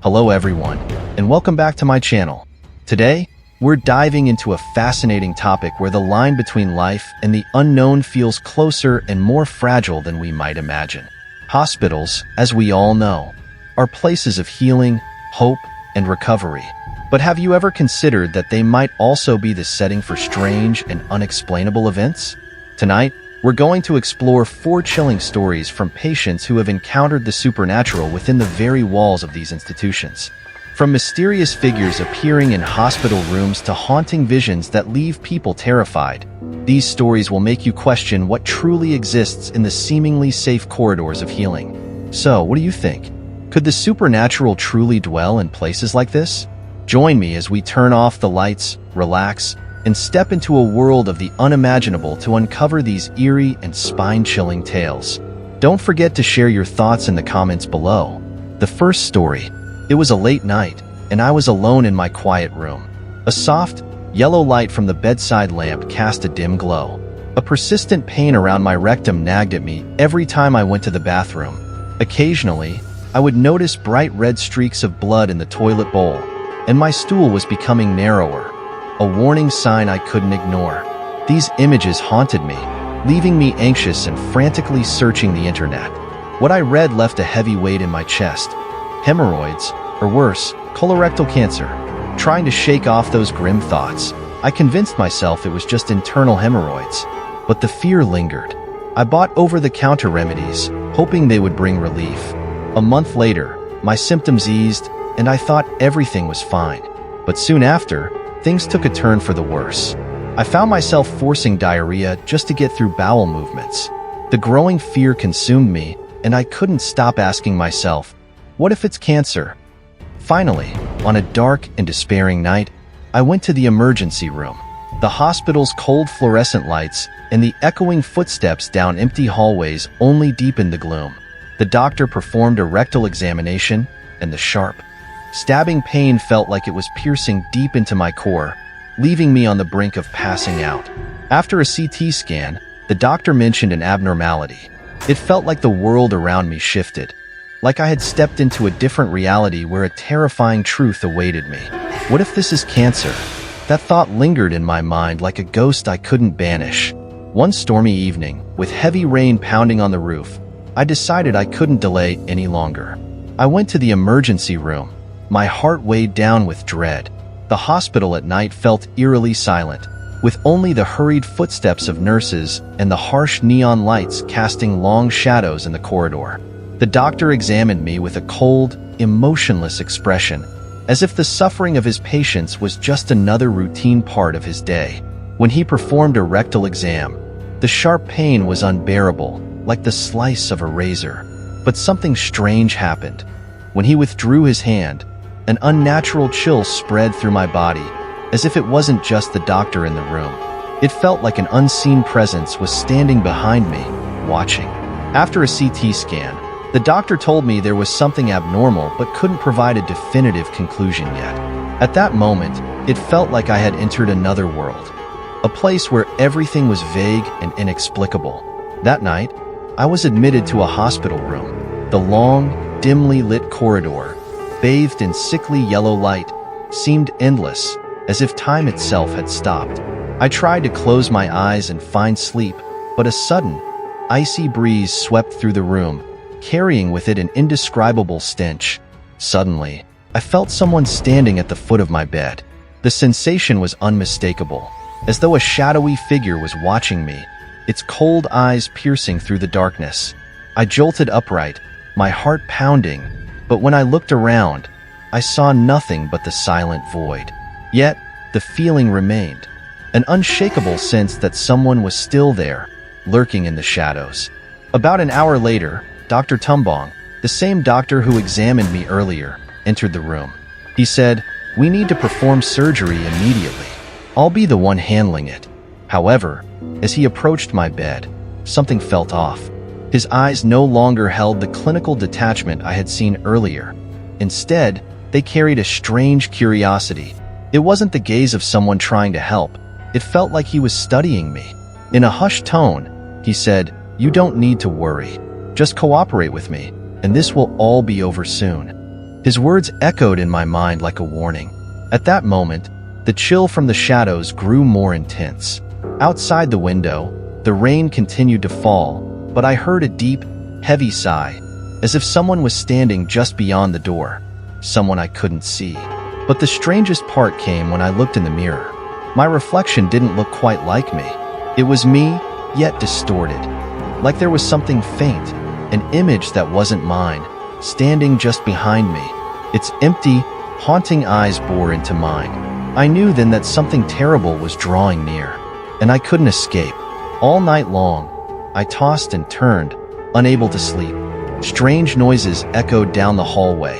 Hello everyone, and welcome back to my channel. Today, we're diving into a fascinating topic where the line between life and the unknown feels closer and more fragile than we might imagine. Hospitals, as we all know, are places of healing, hope, and recovery. But have you ever considered that they might also be the setting for strange and unexplainable events? Tonight, we're going to explore 4 chilling stories from patients who have encountered the supernatural within the very walls of these institutions. From mysterious figures appearing in hospital rooms to haunting visions that leave people terrified, these stories will make you question what truly exists in the seemingly safe corridors of healing. So, what do you think? Could the supernatural truly dwell in places like this? Join me as we turn off the lights, relax, and step into a world of the unimaginable to uncover these eerie and spine-chilling tales. Don't forget to share your thoughts in the comments below. The first story. It was a late night, and I was alone in my quiet room. A soft, yellow light from the bedside lamp cast a dim glow. A persistent pain around my rectum nagged at me every time I went to the bathroom. Occasionally, I would notice bright red streaks of blood in the toilet bowl, and my stool was becoming narrower. A warning sign I couldn't ignore. These images haunted me, leaving me anxious and frantically searching the internet. What I read left a heavy weight in my chest. Hemorrhoids, or worse, colorectal cancer. Trying to shake off those grim thoughts, I convinced myself it was just internal hemorrhoids. But the fear lingered. I bought over-the-counter remedies, hoping they would bring relief. A month later, my symptoms eased, and I thought everything was fine. But soon after, things took a turn for the worse. I found myself forcing diarrhea just to get through bowel movements. The growing fear consumed me, and I couldn't stop asking myself, what if it's cancer? Finally, on a dark and despairing night, I went to the emergency room. The hospital's cold fluorescent lights and the echoing footsteps down empty hallways only deepened the gloom. The doctor performed a rectal examination, and the sharp, stabbing pain felt like it was piercing deep into my core, leaving me on the brink of passing out. After a CT scan, the doctor mentioned an abnormality. It felt like the world around me shifted, like I had stepped into a different reality where a terrifying truth awaited me. What if this is cancer? That thought lingered in my mind like a ghost I couldn't banish. One stormy evening, with heavy rain pounding on the roof, I decided I couldn't delay any longer. I went to the emergency room, my heart weighed down with dread. The hospital at night felt eerily silent, with only the hurried footsteps of nurses and the harsh neon lights casting long shadows in the corridor. The doctor examined me with a cold, emotionless expression, as if the suffering of his patients was just another routine part of his day. When he performed a rectal exam, the sharp pain was unbearable, like the slice of a razor. But something strange happened. When he withdrew his hand, an unnatural chill spread through my body, as if it wasn't just the doctor in the room. It felt like an unseen presence was standing behind me, watching. After a CT scan, the doctor told me there was something abnormal but couldn't provide a definitive conclusion yet. At that moment, it felt like I had entered another world, a place where everything was vague and inexplicable. That night, I was admitted to a hospital room. The long, dimly lit corridor, bathed in sickly yellow light, seemed endless, as if time itself had stopped. I tried to close my eyes and find sleep, but a sudden, icy breeze swept through the room, carrying with it an indescribable stench. Suddenly, I felt someone standing at the foot of my bed. The sensation was unmistakable, as though a shadowy figure was watching me, its cold eyes piercing through the darkness. I jolted upright, my heart pounding, but when I looked around, I saw nothing but the silent void. Yet, the feeling remained, an unshakable sense that someone was still there, lurking in the shadows. About an hour later, Dr. Tumbong, the same doctor who examined me earlier, entered the room. He said, "We need to perform surgery immediately. I'll be the one handling it." However, as he approached my bed, something felt off. His eyes no longer held the clinical detachment I had seen earlier. Instead, they carried a strange curiosity. It wasn't the gaze of someone trying to help. It felt like he was studying me. In a hushed tone, he said, "You don't need to worry. Just cooperate with me, and this will all be over soon." His words echoed in my mind like a warning. At that moment, the chill from the shadows grew more intense. Outside the window, the rain continued to fall, but I heard a deep, heavy sigh, as if someone was standing just beyond the door, someone I couldn't see. But the strangest part came when I looked in the mirror. My reflection didn't look quite like me. It was me, yet distorted. Like there was something faint, an image that wasn't mine, standing just behind me. Its empty, haunting eyes bored into mine. I knew then that something terrible was drawing near, and I couldn't escape. All night long, I tossed and turned, unable to sleep. Strange noises echoed down the hallway.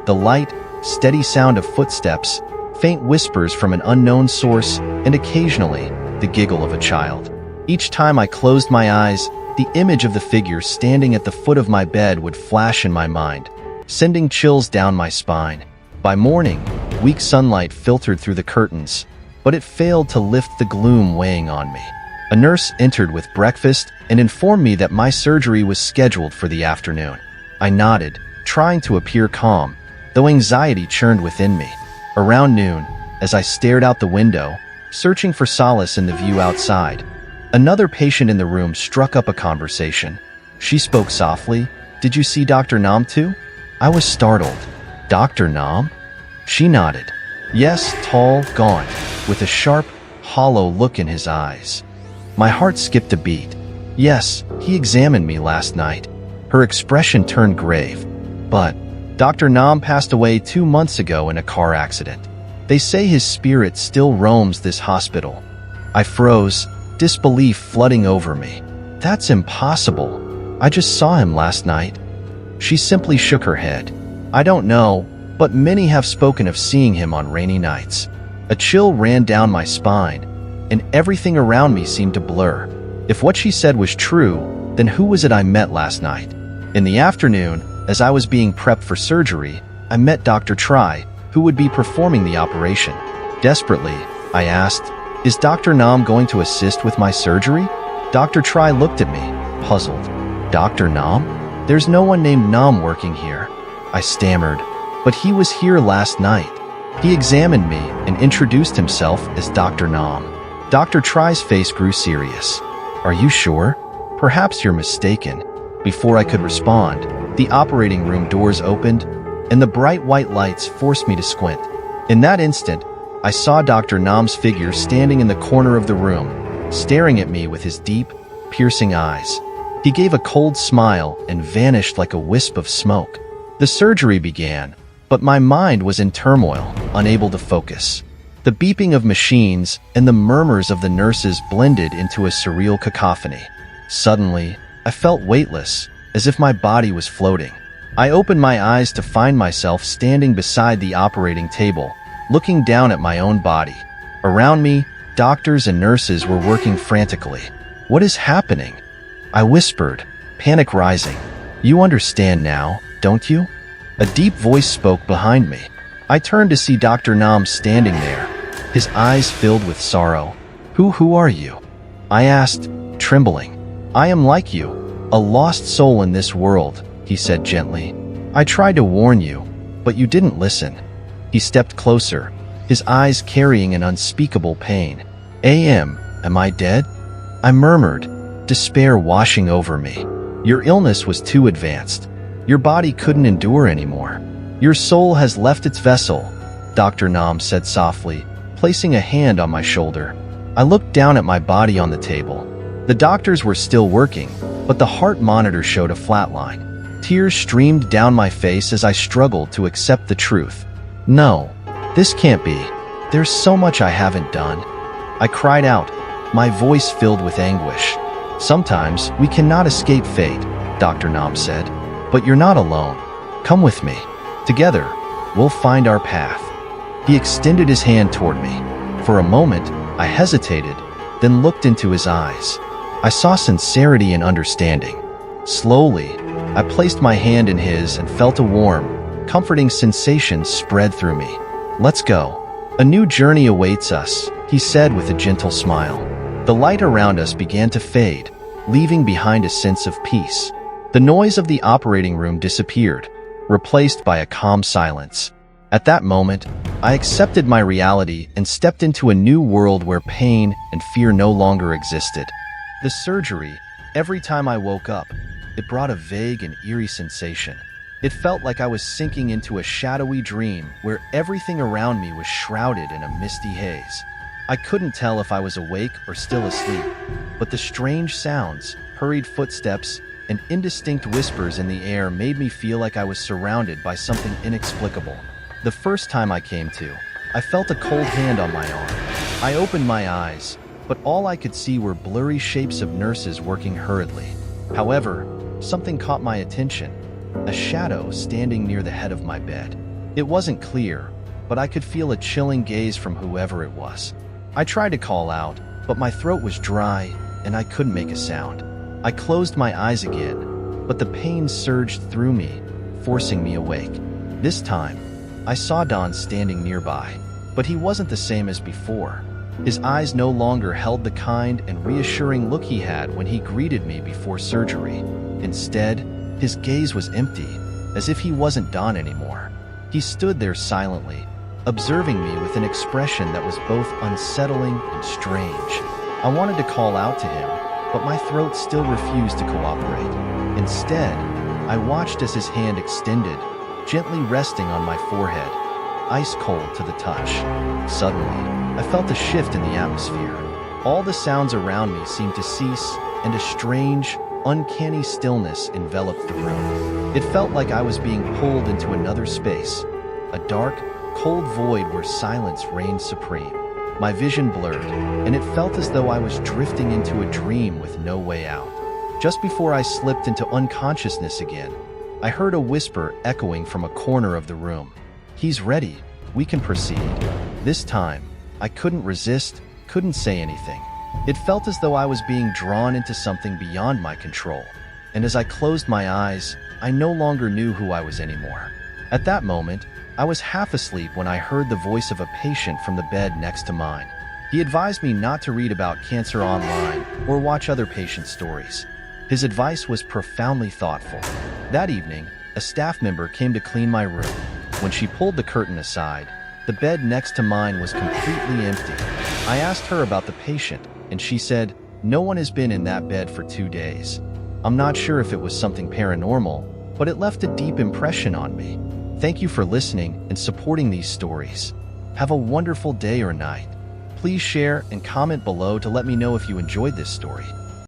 The light, steady sound of footsteps, faint whispers from an unknown source, and occasionally, the giggle of a child. Each time I closed my eyes, the image of the figure standing at the foot of my bed would flash in my mind, sending chills down my spine. By morning, weak sunlight filtered through the curtains, but it failed to lift the gloom weighing on me. A nurse entered with breakfast and informed me that my surgery was scheduled for the afternoon. I nodded, trying to appear calm, though anxiety churned within me. Around noon, as I stared out the window, searching for solace in the view outside, another patient in the room struck up a conversation. She spoke softly. "Did you see Dr. Nam too?" I was startled. "Dr. Nam?" She nodded. "Yes, tall, gaunt, with a sharp, hollow look in his eyes." My heart skipped a beat. "Yes, he examined me last night." Her expression turned grave. "But Dr. Nam passed away 2 months ago in a car accident. They say his spirit still roams this hospital." I froze, disbelief flooding over me. "That's impossible. I just saw him last night." She simply shook her head. "I don't know, but many have spoken of seeing him on rainy nights." A chill ran down my spine, and everything around me seemed to blur. If what she said was true, then who was it I met last night? In the afternoon, as I was being prepped for surgery, I met Dr. Tri, who would be performing the operation. Desperately, I asked, "Is Dr. Nam going to assist with my surgery?" Dr. Tri looked at me, puzzled. "Dr. Nam? There's no one named Nam working here." I stammered, "But he was here last night." He examined me and introduced himself as Dr. Nam. Dr. Tri's face grew serious. "Are you sure? Perhaps you're mistaken." Before I could respond, the operating room doors opened, and the bright white lights forced me to squint. In that instant, I saw Dr. Nam's figure standing in the corner of the room, staring at me with his deep, piercing eyes. He gave a cold smile and vanished like a wisp of smoke. The surgery began, but my mind was in turmoil, unable to focus. The beeping of machines and the murmurs of the nurses blended into a surreal cacophony. Suddenly, I felt weightless, as if my body was floating. I opened my eyes to find myself standing beside the operating table, looking down at my own body. Around me, doctors and nurses were working frantically. "What is happening?" I whispered, panic rising. "You understand now, don't you?" A deep voice spoke behind me. I turned to see Dr. Nam standing there, his eyes filled with sorrow. Who are you?" I asked, trembling. "I am like you, a lost soul in this world," he said gently. "I tried to warn you, but you didn't listen." He stepped closer, his eyes carrying an unspeakable pain. Am I dead?" I murmured, despair washing over me. "Your illness was too advanced. Your body couldn't endure anymore. Your soul has left its vessel," Dr. Nam said softly, placing a hand on my shoulder. I looked down at my body on the table. The doctors were still working, but the heart monitor showed a flat line. Tears streamed down my face as I struggled to accept the truth. "No, this can't be. There's so much I haven't done." I cried out, my voice filled with anguish. "Sometimes we cannot escape fate," Dr. Nam said. "But you're not alone. Come with me. Together, we'll find our path." He extended his hand toward me. For a moment, I hesitated, then looked into his eyes. I saw sincerity and understanding. Slowly, I placed my hand in his and felt a warm, comforting sensation spread through me. "Let's go. A new journey awaits us," he said with a gentle smile. The light around us began to fade, leaving behind a sense of peace. The noise of the operating room disappeared, replaced by a calm silence. At that moment, I accepted my reality and stepped into a new world where pain and fear no longer existed. The surgery, every time I woke up, it brought a vague and eerie sensation. It felt like I was sinking into a shadowy dream where everything around me was shrouded in a misty haze. I couldn't tell if I was awake or still asleep, but the strange sounds, hurried footsteps, and indistinct whispers in the air made me feel like I was surrounded by something inexplicable. The first time I came to, I felt a cold hand on my arm. I opened my eyes, but all I could see were blurry shapes of nurses working hurriedly. However, something caught my attention, a shadow standing near the head of my bed. It wasn't clear, but I could feel a chilling gaze from whoever it was. I tried to call out, but my throat was dry and I couldn't make a sound. I closed my eyes again, but the pain surged through me, forcing me awake. This time, I saw Don standing nearby, but he wasn't the same as before. His eyes no longer held the kind and reassuring look he had when he greeted me before surgery. Instead, his gaze was empty, as if he wasn't Don anymore. He stood there silently, observing me with an expression that was both unsettling and strange. I wanted to call out to him, but my throat still refused to cooperate. Instead, I watched as his hand extended, gently resting on my forehead, ice cold to the touch. Suddenly, I felt a shift in the atmosphere. All the sounds around me seemed to cease, and a strange, uncanny stillness enveloped the room. It felt like I was being pulled into another space, a dark, cold void where silence reigned supreme. My vision blurred, and it felt as though I was drifting into a dream with no way out. Just before I slipped into unconsciousness again, I heard a whisper echoing from a corner of the room. "He's ready. We can proceed." This time, I couldn't resist, couldn't say anything. It felt as though I was being drawn into something beyond my control, and as I closed my eyes, I no longer knew who I was anymore. At that moment, I was half asleep when I heard the voice of a patient from the bed next to mine. He advised me not to read about cancer online or watch other patient stories. His advice was profoundly thoughtful. That evening, a staff member came to clean my room. When she pulled the curtain aside, the bed next to mine was completely empty. I asked her about the patient, and she said, "No one has been in that bed for 2 days." I'm not sure if it was something paranormal, but it left a deep impression on me. Thank you for listening and supporting these stories. Have a wonderful day or night. Please share and comment below to let me know if you enjoyed this story.